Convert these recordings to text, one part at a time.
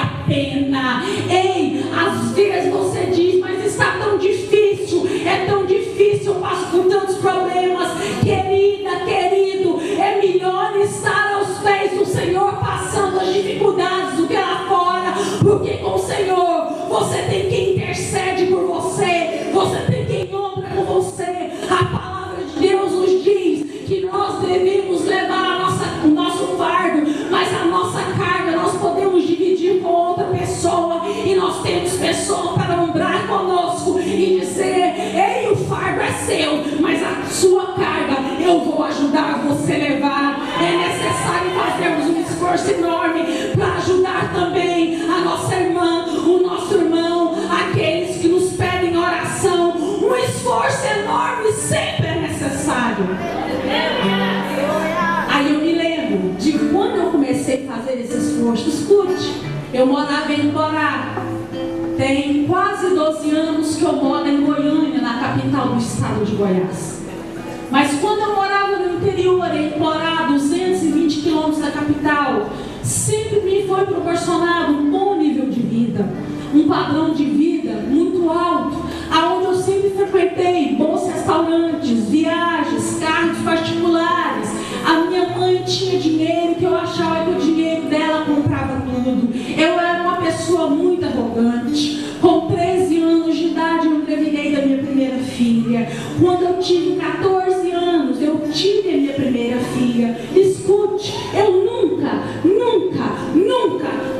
a pena. Ei, às vezes você diz, mas está tão difícil, é tão difícil, eu passo por tantos problemas. Querida, querido, é melhor estar aos pés do Senhor passando as dificuldades do que lá fora, porque com o Senhor você tem quem intercede por você, você tem quem obra por você. A palavra de Deus nos diz que nós devemos levar o nosso fardo, mas a nossa carga nós podemos dividir com outra pessoa, e nós temos pessoas para ombrar conosco e dizer: ei, o fardo é seu, mas a sua carga eu vou ajudar você a levar. É necessário fazermos um esforço enorme para ajudar também a nossa irmã, o nosso irmão, aqueles que nos pedem oração. Um esforço enorme sempre é necessário. Aí eu me lembro de quando eu comecei a fazer esse esforço. Escute, eu morava em Borá. Tem quase 12 anos que eu moro em Goiânia, na capital do estado de Goiás. Mas quando eu morava no interior, em Borá, 220 quilômetros da capital, sempre me foi proporcionado um bom nível de vida, um padrão de vida muito alto, aonde eu sempre frequentei bons restaurantes, viagens, carros particulares. A minha mãe tinha dinheiro, que eu achava que o dinheiro dela comprava tudo. Eu era uma pessoa muito arrogante. Com 13 anos de idade eu engravidei da minha primeira filha. Quando eu tive 14 anos, eu tive a minha primeira filha. Escute, eu nunca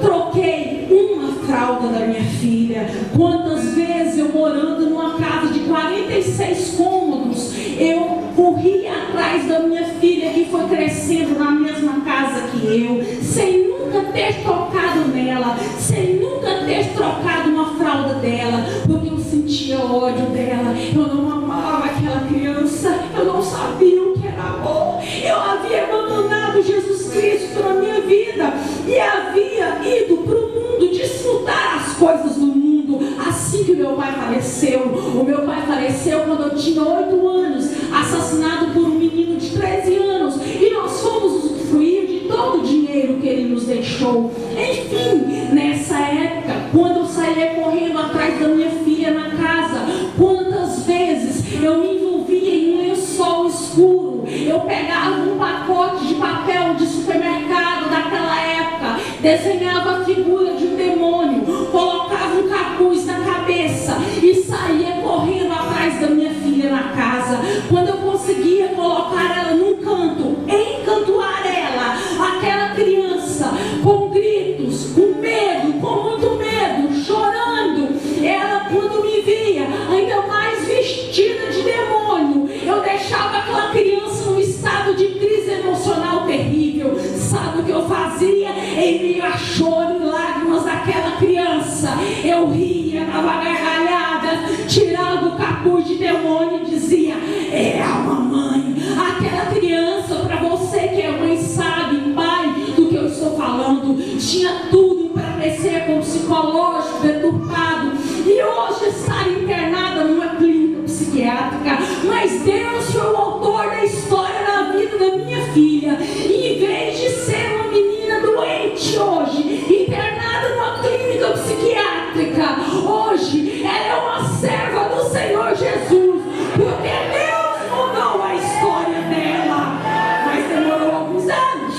troquei uma fralda da minha filha. Quantas vezes eu morando numa casa de 46 cômodos, eu corria atrás da minha filha que foi crescendo na mesma casa que eu, sem nunca ter tocado nela, sem nunca ter trocado uma fralda dela, porque eu sentia ódio dela. Eu não amava aquela criança, eu não sabia o que era amor. Eu havia abandonado Jesus Cristo na minha vida e havia ido para o mundo desfrutar as coisas do mundo. Assim que meu pai faleceu, o meu pai faleceu quando eu tinha 8 anos, assassinado por um menino de 13 anos, e nós fomos usufruir de todo o dinheiro que ele nos deixou. Enfim, nessa época, quando eu saía correndo atrás da minha filha na casa, quantas vezes eu me envolvia em um lençol escuro, eu pegava um pacote de papel de supermercado daquela época, desenhava a figura de um demônio, colocava um capuz na cabeça e saía correndo atrás da minha filha na casa. Quando eu conseguia colocar ela num canto, encantoar ela, aquela criança com gritos, com medo, com muito medo, chorando, ela quando me via ainda mais vestida de demônio, eu deixava aquela criança num estado de crise emocional terrível. Sabe o que eu fazia? Em meio a choro e lágrimas daquela criança, eu ria, dava gargalhada, tirava o capuz de demônio e dizia: é a mamãe. Aquela criança, para você que é mãe sabe, pai, do que eu estou falando, tinha tudo para crescer com psicológico deturpado e hoje está internada numa clínica psiquiátrica. Mas Deus foi o autor da história da vida da minha filha, e em vez de ser uma menina doente hoje, internada numa clínica psiquiátrica, hoje ela é uma serva do Senhor Jesus, porque Deus mudou a história dela. Mas demorou alguns anos.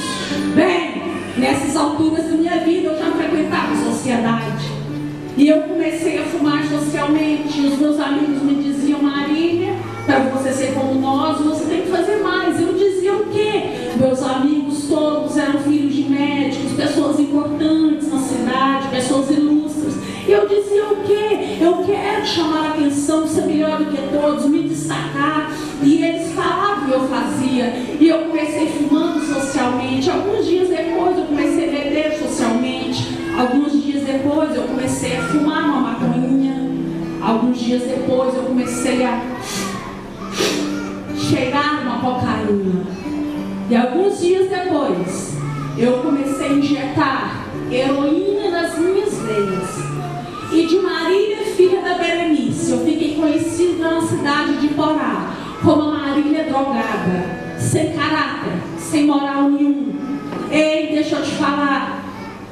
Bem, nessas alturas da minha vida eu já frequentava a sociedade, e eu comecei a fumar socialmente. Os meus amigos me diziam: Marília, para você ser como nós, você tem que fazer mais. Eu dizia o quê? Meus amigos todos eram filhos de médicos, pessoas importantes na cidade, pessoas ilustres. E eu dizia o quê? Eu quero chamar a atenção, ser melhor do que todos, me destacar. E eles falavam e eu fazia. E eu comecei fumando socialmente. Alguns dias depois eu comecei a beber socialmente. Alguns dias depois eu comecei a fumar uma maconhinha. Alguns dias depois eu comecei a cheirar uma cocaína. E alguns dias depois eu comecei a injetar heroína nas minhas veias. E de Marília, filha da Berenice, eu fiquei conhecida na cidade de Borá como a Marília drogada, sem caráter, sem moral nenhum. Ei, deixa eu te falar,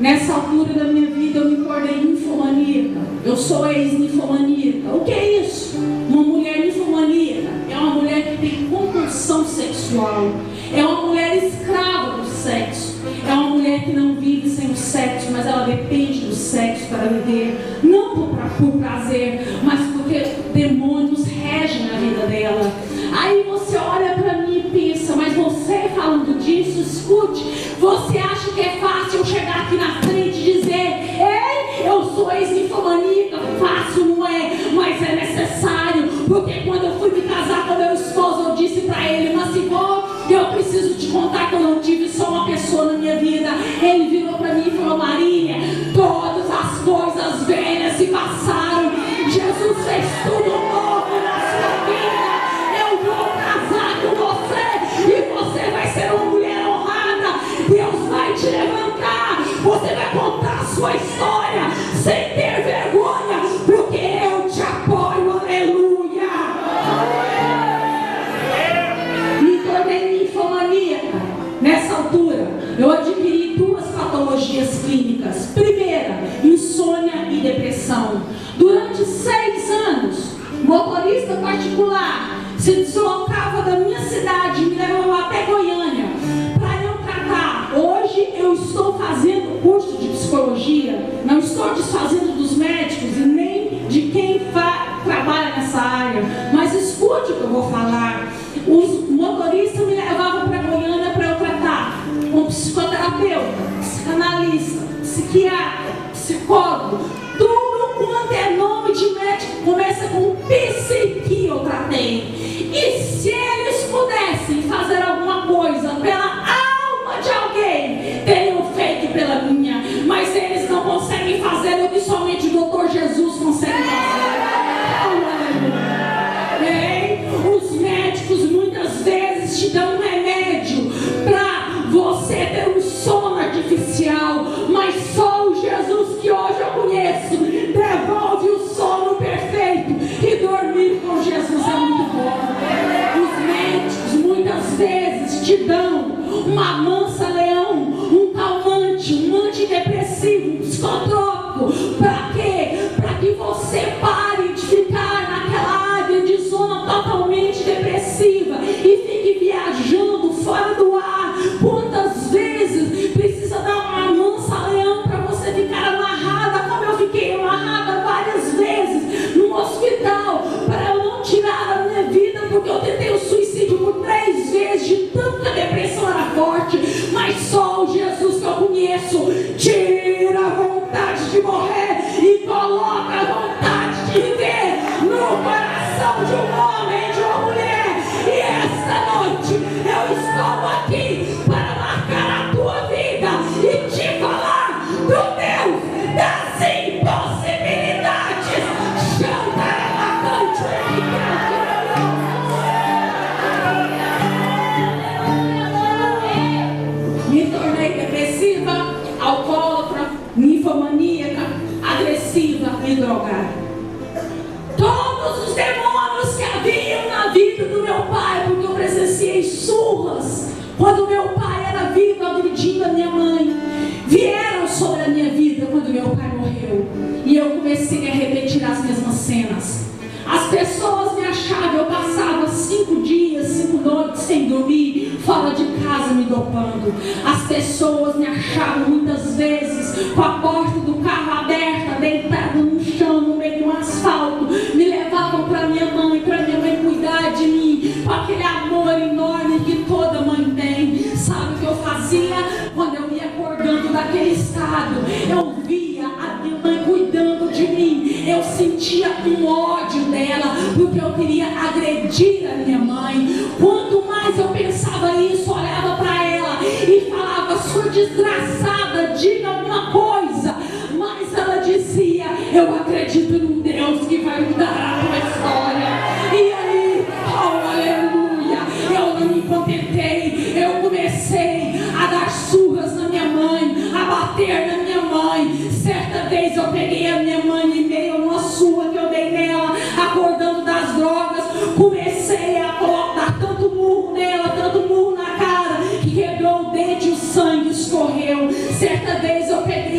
Nessa altura da minha vida eu me tornei ninfomaníaca. Eu sou ex-ninfomaníaca. O que é isso? Uma mulher ninfomaníaca é uma mulher que tem compulsão sexual. É uma mulher escrava do sexo. É uma mulher que não vive sem o sexo, mas ela depende do sexo para viver. Não por prazer, mas porque demônios regem a vida dela. Aí você olha para mim e pensa, mas você falando disso, escute, você acha que é fácil eu chegar aqui na frente e dizer: ei, eu sou ex-ninfomaníaca? Fácil não é, mas é necessário, porque quando eu fui me casar com meu esposo, eu disse para ele: mas se for, eu preciso te contar que eu não tive só uma pessoa na minha vida. Ele virou para mim e falou: Marília, todas as coisas velhas se passaram, Jesus fez tudo novo na sua vida. Eu vou casar com você e você vai ser uma mulher honrada. Deus vai te levantar, você vai contar a sua história sem ter vergonha, porque eu te apoio. Aleluia. Me tornei ninfomaníaca. Nessa altura eu adquiri 2 patologias clínicas. Primeira, insônia e depressão. Durante 6 anos, motorista particular se deslocava da minha cidade, me levava até Goiânia para eu tratar. Hoje eu estou fazendo curso de psicologia, não estou desfazendo dos médicos e nem de quem trabalha nessa área, mas escute o que eu vou falar. Os motoristas me levavam para Goiânia para eu tratar com psicoterapeuta, psicanalista, psiquiatra, psicólogo, tudo quanto é nome de médico começa com psiqui eu tratei. E se eles pudessem fazer alguma coisa pela alma de alguém, teriam feito pela minha, mas eles não conseguem fazer o que somente o Dr. Jesus consegue fazer. Os médicos muitas vezes te dão um remédio para você ter um sono artificial, mas só o Jesus que hoje eu conheço devolve o sono perfeito, e dormir com Jesus é muito bom. Os médicos muitas vezes te dão uma mansa-leão, um calmante, um antidepressivo, um psicotrópico. Para quê? Para que você pare de ficar naquela área de zona totalmente depressiva e fique viajando fora do ar. Quantas vezes precisa dar uma mansa-leão para você ficar amarrada, como eu fiquei amarrada várias vezes no hospital, para eu não tirar a minha vida, porque eu tentei o suicídio por 3 vezes, de tanta depressão era forte, mas só o Jesus que eu conheço tira a vontade de morrer e coloca a vontade de viver no coração de um homem, de uma mulher. E esta noite eu estou aqui para marcar a tua vida e te falar do Deus das impossibilidades. Me tornei depressiva, alcoólatra, ninfomaníaca, agressiva e drogada. Todos os demônios que haviam na vida do meu pai, porque eu presenciei surras quando meu pai era vivo, agredindo a minha mãe, vieram sobre a minha vida quando meu pai morreu. E eu comecei a repetir as mesmas cenas. As pessoas me achavam, eu passava 5 dias, 5 noites sem dormir, fora de casa me dopando. As pessoas me achavam muitas vezes com a porta do carro aberta, deitada no chão, no meio do asfalto. Me levavam para minha mãe cuidar de mim, com aquele amor enorme que toda mãe tem. Sabe o que eu fazia? Quando eu ia acordando daquele estado, eu via a minha mãe cuidando de mim, eu sentia um ódio dela, porque eu queria agredir a minha mãe. Quanto mais eu pensava isso, olhava para ela e falava: sua desgraçada, diga alguma coisa. Mas ela dizia: eu acredito num Deus que vai mudar a tua história. E aí, oh aleluia, eu não me contentei, eu comecei a dar surras na minha mãe, a bater na minha mãe. Certa vez eu peguei a minha mãe em meio a uma surra que eu dei nela, acordando das drogas, comecei a dar tanto murro nela, tanto murro na cara, que quebrou o dente e o sangue escorreu. Certa vez eu peguei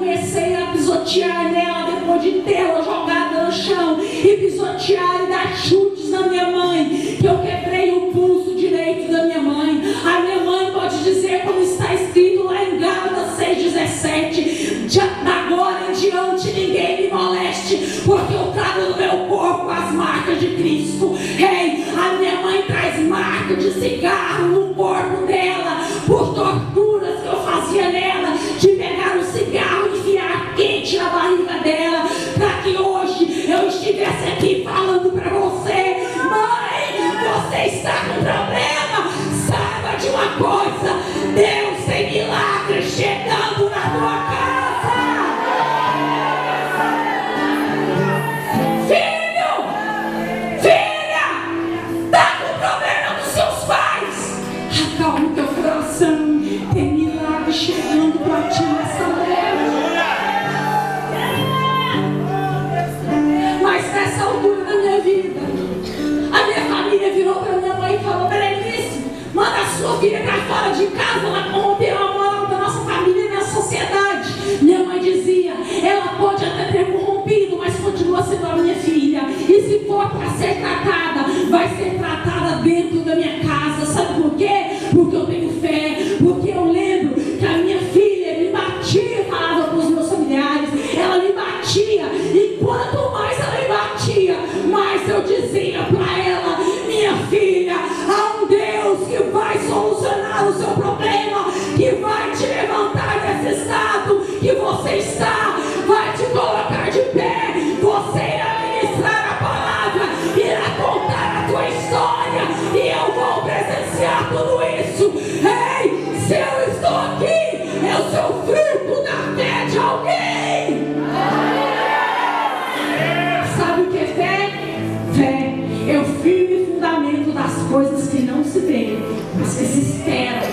comecei a pisotear nela depois de tê-la jogada no chão e pisotear e dar chutes na minha mãe, que eu quebrei o pulso direito da minha mãe. A minha mãe pode dizer, como está escrito lá em Gálatas 6,17, da agora em diante ninguém me moleste, porque eu trago no meu corpo as marcas de Cristo. Ei, a minha mãe traz marca de cigarro no corpo dela, por torturas que eu fazia nela, de pegar um cigarro e enfiar quente na barriga dela, para que hoje eu estivesse aqui falando para você: mãe, você está com problema. Saiba de uma coisa: Deus tem milagres chegando na tua casa. Filho, filha, tá com problema dos seus pais? Acalma o teu coração, tem milagre chegando para ti nessa noite. Mas nessa altura da minha vida, a minha família virou para minha mãe e falou: Berenice, manda a sua filha para fora de casa, ela corrompeu a moral da nossa família e da sociedade. Minha mãe dizia: ela pode até ter corrompido, mas continua sendo a minha filha, e se for para ser tratada, vai ser tratada dentro da minha casa. Sabe por quê? Porque eu tenho fé, porque eu lembro que a minha filha me batia, falava para os meus familiares, ela me batia, e quanto mais ela me batia, mais eu dizia para ela: minha filha, há um Deus que vai solucionar o seu problema, que vai te levantar desse estado que você está, vai te colocar de pé, você irá ministrar a palavra, irá contar a tua história, e eu vou presenciar tudo isso. Ei, se eu estou aqui, eu sou fruto da fé de alguém. Sabe o que é fé? Fé é o firme fundamento das coisas que não se veem, mas que se esperam.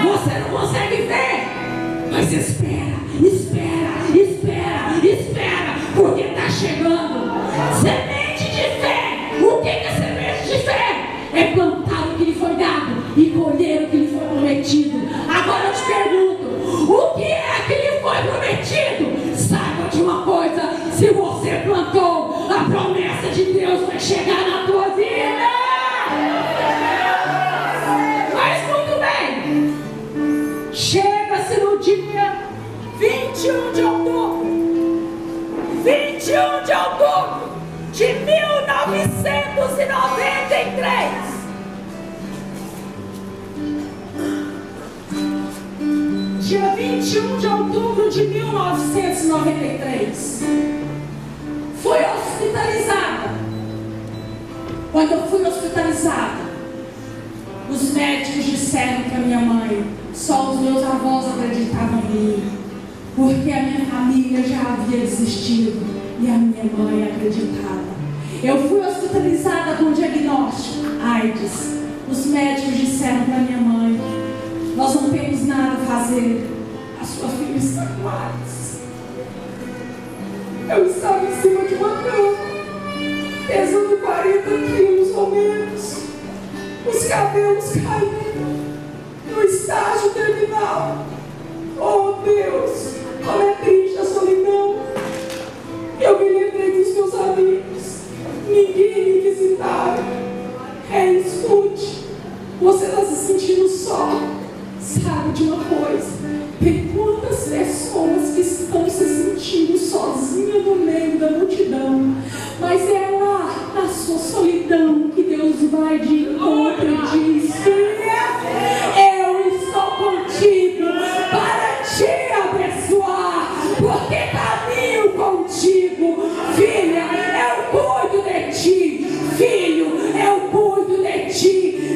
Você não consegue ver, mas espera, espera, espera, espera, porque está chegando. Semente de fé. O que é semente de fé? É plantar o que lhe foi dado e colher o que lhe foi prometido. Agora eu te pergunto: o que é que lhe foi prometido? Saiba de uma coisa: se você plantou, a promessa de Deus vai chegar na tua vida. Mas muito bem, chega-se no dia 21 de outubro, 21 de outubro de 1993. Dia 21 de outubro de 1993, fui hospitalizada. Quando eu fui hospitalizada, os médicos disseram para minha mãe: só os meus avós acreditavam em mim, porque a minha família já havia desistido e a minha mãe acreditava. Eu fui hospitalizada com o diagnóstico AIDS. Os médicos disseram para minha mãe: nós não temos nada a fazer, a sua filha está com AIDS. Eu estava em cima de uma cama, pesando 40 quilos ou menos, os cabelos caindo, no estágio terminal. Oh Deus, como é triste a solidão. Eu me lembrei dos meus amigos, ninguém me visitava. Escute, você está se sentindo só. Sabe de uma coisa: tem quantas pessoas que estão se sentindo sozinhas no meio da multidão, mas é lá, na sua solidão, que Deus vai de encontro e diz: filha, eu estou contigo para te abençoar, porque caminho contigo. Filha, eu cuido de ti. Filho, eu cuido de ti.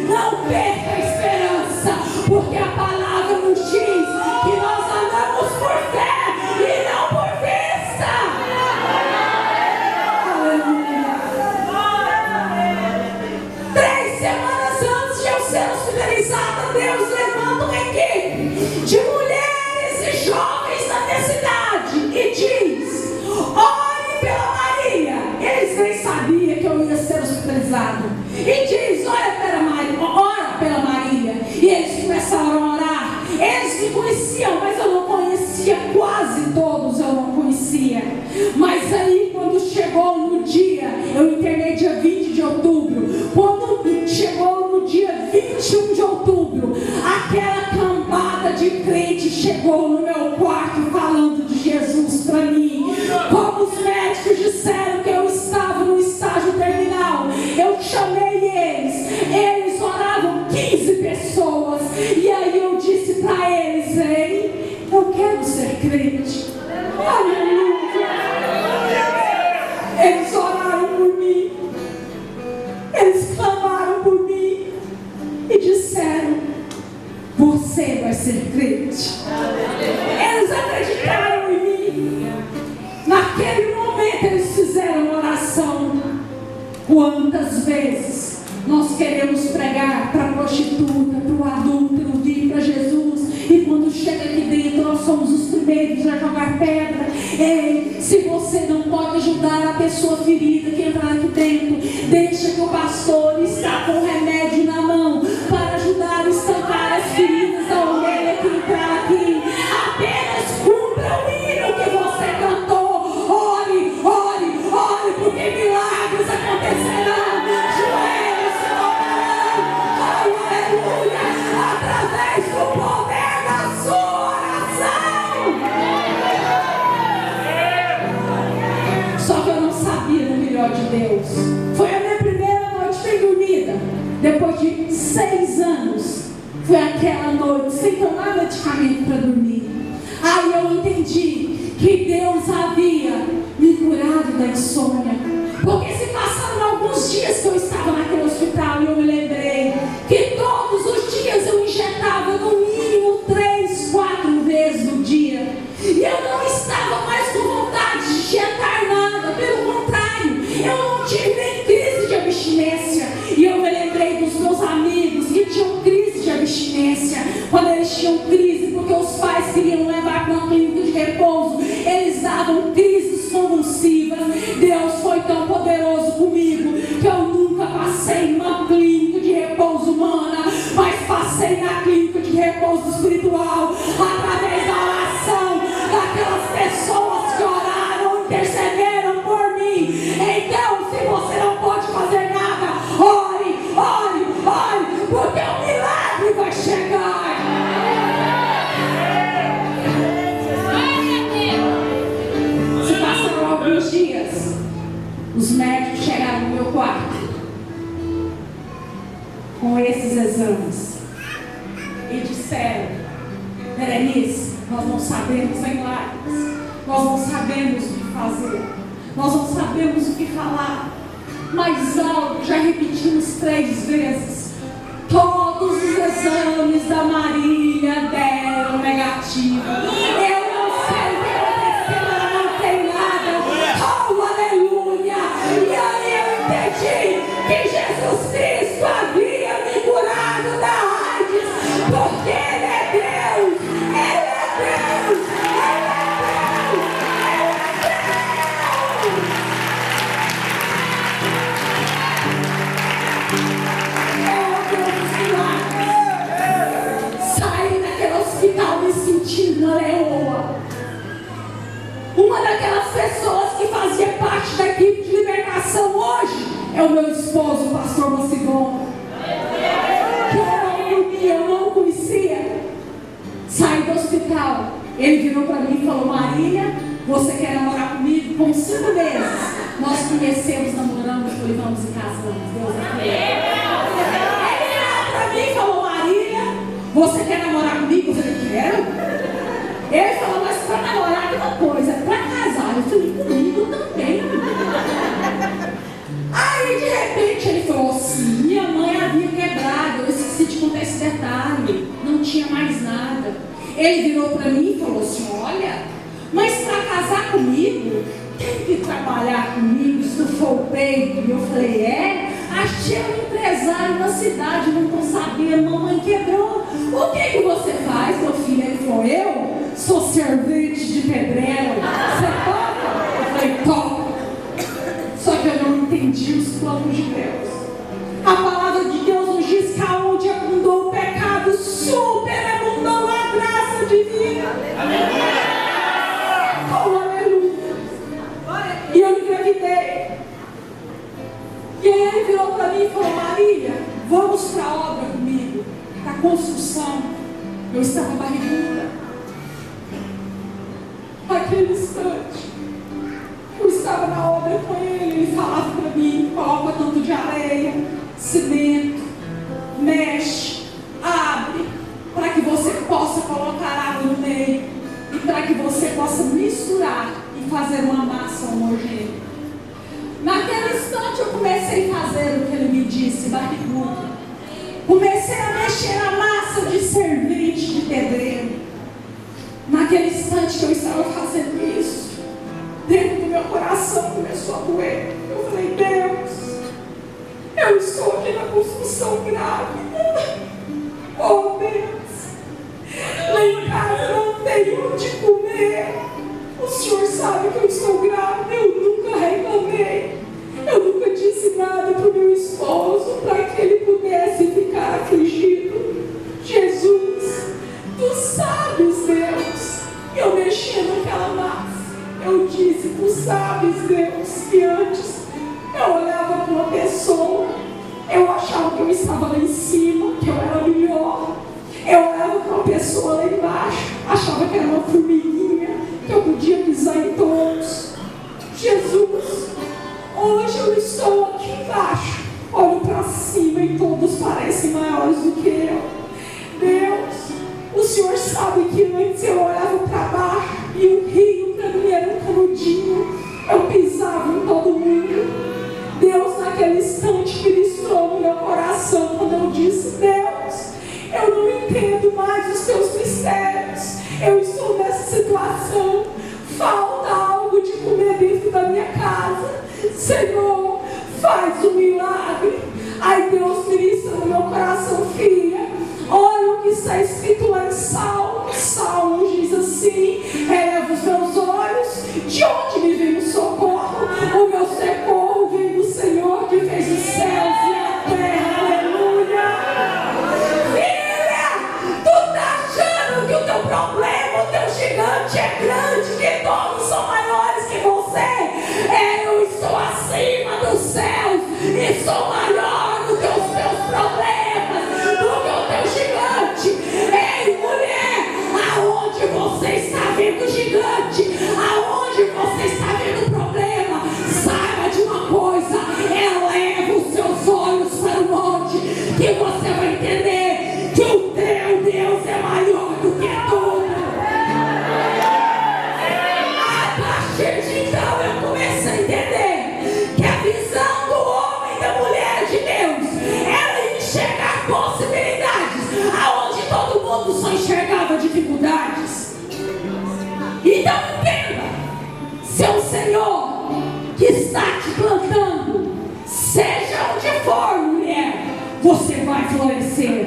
Não perca a esperança, porque a palavra nos diz que nós andamos por fé e não por vista. Aleluia. 3 semanas antes de eu ser hospitalizada, Deus levanta uma equipe de mulheres e jovens da minha cidade e diz: ore pela Maria. Eles nem sabiam que eu ia ser hospitalizado. E diz: ora pela Maria. E eles começaram a orar. Eles me conheciam, mas eu não conhecia porque quase todos eu não conhecia. Mas aí, quando chegou no dia, eu internei dia 20 de outubro. Quando chegou no dia 21 de outubro, aquela cambada de crente chegou no meu quarto falando de Jesus para mim. Como os médicos disseram que eu estava no estágio terminal, eu chamei eles oravam 15 pessoas, e aí eu disse para eles: ei, eu quero ser crente. Aleluia. Eles oraram por mim, eles clamaram por mim e disseram: você vai ser crente. Eles acreditaram em mim. Naquele momento eles fizeram oração. Quantas vezes nós queremos pregar para a prostituta, para o adúltero, vir para Jesus, e quando chega aqui dentro nós somos os primeiros a jogar pedra. Ei, se você não pode ajudar a pessoa ferida que entrar aqui dentro, deixa que o pastor está com o remédio na mão para ajudar a estancar as feridas da ovelha que entrar aqui. Apenas cumpra o hino que você cantou. Ore, ore, ore, porque milagres acontecerão. Joelhos se dobrarão. Aleluia, através do poder da sua oração. Só que eu não sabia do melhor de Deus. Foi a minha primeira noite bem dormida. Depois de 6 anos, foi aquela noite sem tomar medicamento para dormir. Aí eu entendi que Deus havia me curado da insônia. Porque se passaram alguns dias que eu estava naquele hospital, e eu me lembrei que todos os dias eu injetava no mínimo 3, 4 vezes no dia. E eu não estava mais com vontade de injetar nada. Pelo contrário, eu não tive nem crise de abstinência. E eu me lembrei dos meus amigos que tinham crise de abstinência. Quando eles tinham crise porque os pais queriam levar para uma clínica de repouso, eles davam crises convulsivas. Deus foi tão poderoso comigo que eu nunca passei numa clínica de repouso humana, mas passei na clínica de repouso espiritual, através da oração daquelas pessoas que oraram, intercederam por mim. Então, se você não pode fazer nada, ore, ore, ore, porque o milagre vai chegar. Se passaram alguns dias, os médicos chegaram no meu quarto com esses exames e disseram: Berenice, nós não sabemos milagres, nós não sabemos o que fazer, nós não sabemos o que falar, mas algo já repetimos 3 vezes. Todos os exames da Marília deram negativo. Eu não sei o que aconteceu, ela não tem nada. Oh, aleluia! E aí eu entendi que Jesus Cristo havia me curado da AIDS, porque Ele é Deus, Ele é Deus, Ele é Deus, Ele é Deus. Saí daquele hospital me sentindo uma leoa. Uma daquelas pessoas que fazia parte da equipe de libertação hoje é o meu esposo, o pastor Mocigão. Que eu não conhecia. Saí do hospital. Ele virou para mim e falou: Marília, você quer namorar comigo? Com 5 meses nós conhecemos, namoramos, noivamos e casamos. Deus é fiel. Ele virou para mim e falou: Marília, você quer namorar comigo? Eu falei: quero. Ele falou: mas para namorar é uma coisa, para casar. Eu falei: comigo também. Aí de repente ele falou assim: minha mãe havia quebrado, eu esqueci de contar esse detalhe, não tinha mais nada. Ele virou para mim e falou assim: olha, mas para casar comigo tem que trabalhar comigo, estufou o peito. E eu falei: é? Achei um empresário na cidade, não tô sabendo, mamãe quebrou. O que você faz, meu filho? Ele falou: eu sou servente de pedreiro. Você topa? Eu falei: topa. Só que eu não entendi os planos de Deus. A palavra de Deus nos diz que aonde abundou o pecado, superabundou a graça divina. Aleluia. Eu estava barriguda. Naquele instante, eu estava na obra com ele. Ele falava para mim: coloca tanto de areia, cimento, mexe, abre, para que você possa colocar água no meio e para que você possa misturar e fazer uma massa homogênea. Naquele instante eu comecei a fazer o que ele me disse, barriguda. Comecei a mexer na massa de servente, de pedreiro. Naquele instante que eu estava fazendo isso, dentro do meu coração começou a doer. Eu falei: Deus, eu estou aqui na construção grávida. Oh Deus, lá em casa não tenho onde comer. O Senhor sabe que eu estou grávida. Eu nunca reclamei. Eu nunca disse nada para o meu esposo para que ele pudesse ficar afligido. Jesus, Tu sabes, Deus. Eu mexia naquela massa. Eu disse: Tu sabes, Deus, que antes eu olhava para uma pessoa, eu achava que eu estava lá em cima, que eu era melhor. Eu olhava para uma pessoa lá embaixo, achava que era uma formiguinha, que eu podia pisar em todos. Jesus, hoje eu estou aqui embaixo, olho para cima e todos parecem maiores do que eu. Deus, o Senhor sabe que antes eu olhava para baixo e o rio para mim era um canudinho. Eu pisava em todo mundo. Deus, naquele instante, ministrou no meu coração quando eu disse: Deus, eu não entendo mais os Teus mistérios. Eu estou nessa situação. Falta algo de comer dentro da minha casa. Senhor, faz um milagre. Aí Deus ministra no meu coração: filha, olha o que está escrito lá em Salmos. Salmos diz assim: eleva os meus olhos, de onde me vem o socorro? O meu socorro vem do Senhor que fez os céus e a terra. Aleluia! Filha, tu tá achando que o teu problema, o teu gigante é grande, que todos são maiores que você? Eu estou acima dos céus e sou maior do que os teus problemas, do que o teu gigante. Ei, mulher, aonde você está vendo gigante, aonde você está vendo problema, saiba de uma coisa: eleva os seus olhos para o monte, que você vai entender que o teu Deus é maior do que tudo. A partir de então eu comecei a entender que a visão do homem e da mulher de Deus era enxergar possibilidades aonde todo mundo só enxergava dificuldades. Então entenda: se é o Senhor que está te plantando, seja onde for, mulher, você vai florescer.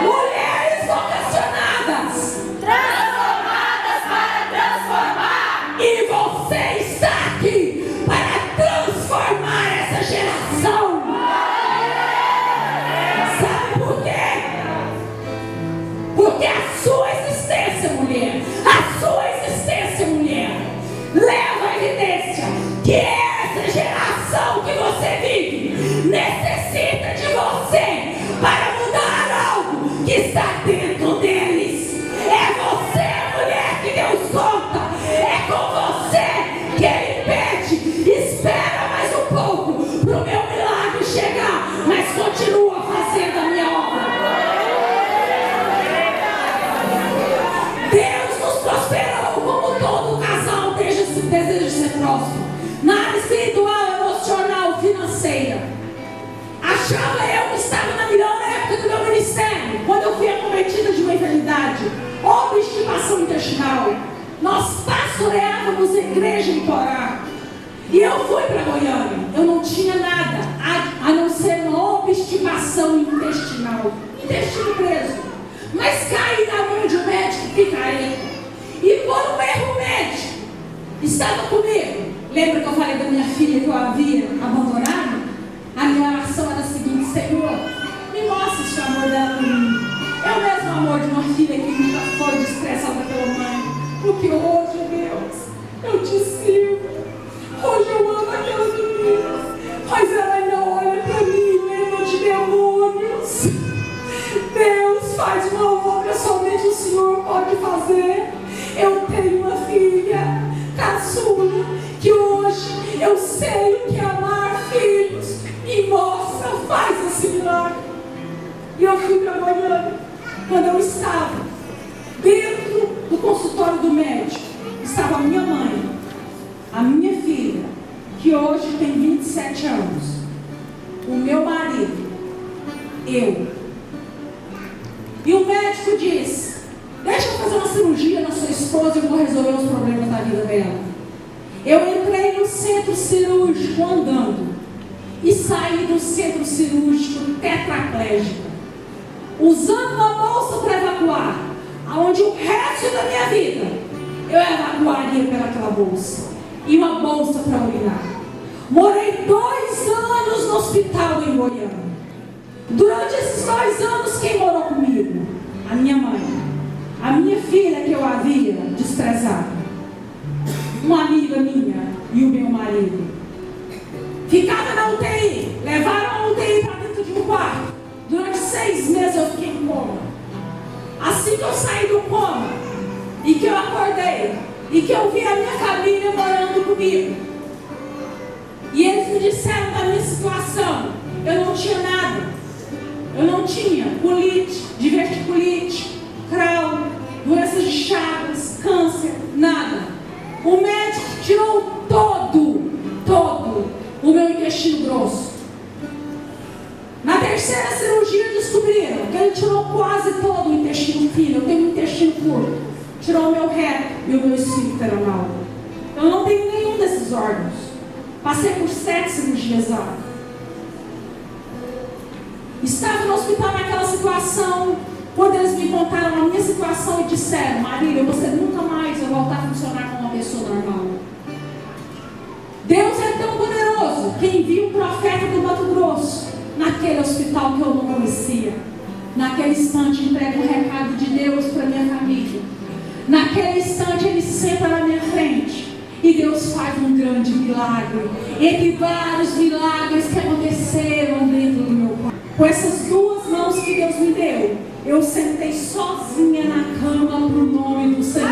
Mulheres vocacionadas, transformadas para transformar. E você está aqui para transformar essa geração. Sabe por quê? Porque a sua existência, mulher, a sua existência, mulher, leva a evidência que essa geração que você vive necessita de você para mudar algo que está dentro deles. É você, mulher, que Deus conta. É com você que Ele pede: espera mais um pouco para o meu milagre chegar, mas continua fazendo a minha obra. Deus nos prosperou como todo casal deseja ser próximo, na área espiritual, emocional, financeira. Achava eu que estava na melhor época do meu ministério, quando eu fui acometida de uma enfermidade, obstipação intestinal. Nós pastoreávamos a igreja em Porá. E eu fui para Goiânia. Eu não tinha nada a não ser uma obstipação intestinal, intestino preso. Mas caí na mão de um médico picareta. E por um erro médico, estava comigo. Lembra que eu falei da minha filha que eu havia abandonado? A minha oração era a seguinte: Senhor, me mostre esse amor dela por mim. É o mesmo amor de uma filha que nunca foi desprezada pela mãe. Porque hoje, Deus, eu te sirvo. Hoje eu amo aquela menina, mas ela ainda olha para mim e lembra de demônios. caçula, que hoje eu sei o que é amar filhos, me mostra, faz esse milagre. E eu fui para Goiânia, quando eu estava dentro do consultório do médico, estava a minha mãe, a minha filha, que hoje tem 27 anos, o meu marido, eu. E o médico disse: deixa eu fazer uma cirurgia na sua esposa e eu vou resolver os problemas da vida dela. Eu entrei no centro cirúrgico andando e saí do centro cirúrgico tetraplégica, usando uma bolsa para evacuar, aonde o resto da minha vida eu evacuaria pelaquela bolsa, e uma bolsa para urinar. Morei 2 anos no hospital em Goiânia. Durante esses 2 anos, quem morou comigo? A minha mãe, a minha filha que eu havia desprezado, uma amiga minha e o meu marido. Ficava na UTI, levaram a UTI para dentro de um quarto. Durante 6 meses eu fiquei em coma. Assim que eu saí do coma e que eu acordei e que eu vi a minha família morando comigo, e eles me disseram da minha situação, eu não tinha nada. Eu não tinha colite, diverticulite, crau, doenças de Chagas, câncer, nada. O médico tirou todo o meu intestino grosso. Na terceira cirurgia descobriram que ele tirou quase todo o intestino fino. Eu tenho um intestino curto. Tirou o meu reto e o meu esfíncter anal. Eu não tenho nenhum desses órgãos. Passei por 7 cirurgias lá. Estava no hospital naquela situação, quando eles me contaram a minha situação e disseram: Marília, você nunca mais vai voltar a funcionar como uma pessoa normal. Deus é tão poderoso que envia um profeta do Mato Grosso naquele hospital que eu não conhecia. Naquele instante entrega um recado de Deus para minha família. Naquele instante ele senta na minha frente e Deus faz um grande milagre, entre vários milagres que aconteceram dentro do meu quarto. Com essas 2 mãos que Deus me deu, eu sentei sozinha na cama para o nome do Senhor.